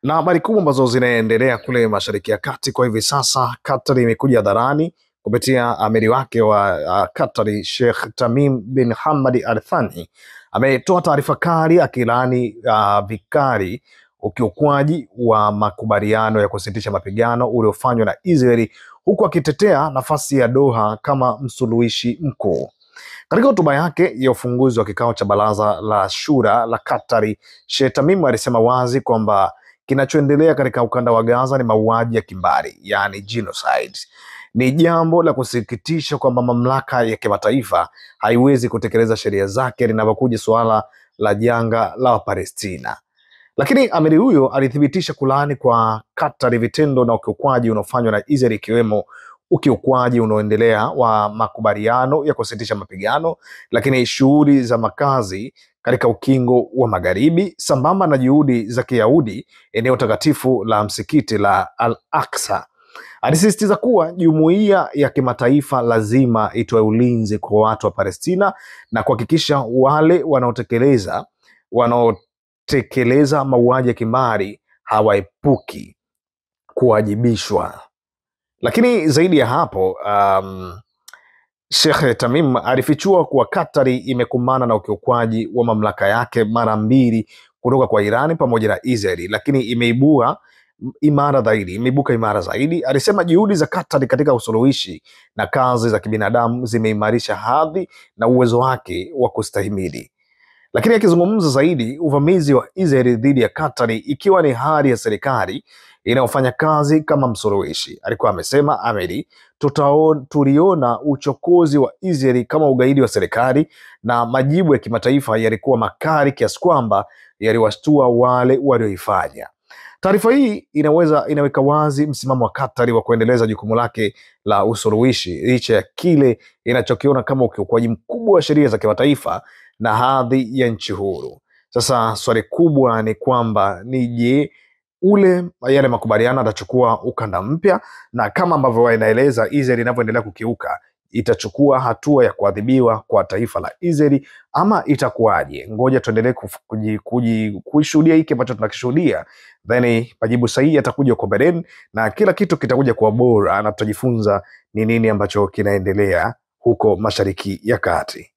Na habari kubwa ambazo zinaendelea kule Mashariki ya Kati kwa hivi sasa, Qatar imekuja hadharani kupitia amiri wake wa Qatar Sheikh Tamim bin Hamad Al Thani ametoa taarifa kali akilaani vikali ukiukwaji wa makubaliano ya kusitisha mapigano uliofanywa na Israeli, huku akitetea nafasi ya Doha kama msuluhishi mkuu. Katika hotuba yake ya ufunguzi wa kikao cha baraza la shura la Qatar, Sheikh Tamim alisema wazi kwamba kinachoendelea katika ukanda wa Gaza ni mauaji ya kimbari, yani genocide. Ni jambo la kusikitisha kwamba mamlaka ya kimataifa haiwezi kutekeleza sheria zake linapokuja suala la janga la Palestina. Lakini amiri huyo alithibitisha kulaani kwa Qatar vitendo na ukiukwaji unaofanywa na Israel, ikiwemo ukiukwaji unaoendelea wa makubaliano ya kusitisha mapigano, lakini shughuli za makazi katika ukingo wa Magharibi, sambamba na juhudi za Kiyahudi eneo takatifu la msikiti la Al-Aqsa. Alisisitiza kuwa jumuiya ya kimataifa lazima itoe ulinzi kwa watu wa Palestina na kuhakikisha wale wanaotekeleza mauaji ya kimbari hawaepuki kuwajibishwa. Lakini zaidi ya hapo, Sheikh Tamim alifichua kuwa Katari imekumbana na ukiukwaji wa mamlaka yake mara mbili kutoka kwa Irani pamoja na Israeli, lakini imeibuka imara zaidi. Alisema juhudi za Katari katika usuluhishi na kazi za kibinadamu zimeimarisha hadhi na uwezo wake wa kustahimili. Lakini akizungumza zaidi uvamizi wa Israeli dhidi ya Katari ikiwa ni hali ya serikali inayofanya kazi kama msuluhishi, alikuwa amesema amiri, tuliona uchokozi wa Israeli kama ugaidi wa serikali na majibu ya kimataifa yalikuwa makali kiasi kwamba yaliwashtua wale walioifanya. Taarifa hii inaweka wazi msimamo wa Katari wa kuendeleza jukumu lake la usuluhishi licha ya kile inachokiona kama ukiukwaji mkubwa wa sheria za kimataifa na hadhi ya nchi huru. Sasa swali kubwa ni kwamba je, yale makubaliano atachukua ukanda mpya, na kama ambavyo inaeleza Israeli inavyoendelea kukiuka, itachukua hatua ya kuadhibiwa kwa taifa la Israeli ama itakuwaje? Ngoja tuendelee kushuhudia hiki ambacho tunakishuhudia, then majibu sahihi yatakuja kwa mbeleni na kila kitu kitakuja kwa bora na tutajifunza ni nini ambacho kinaendelea huko Mashariki ya Kati.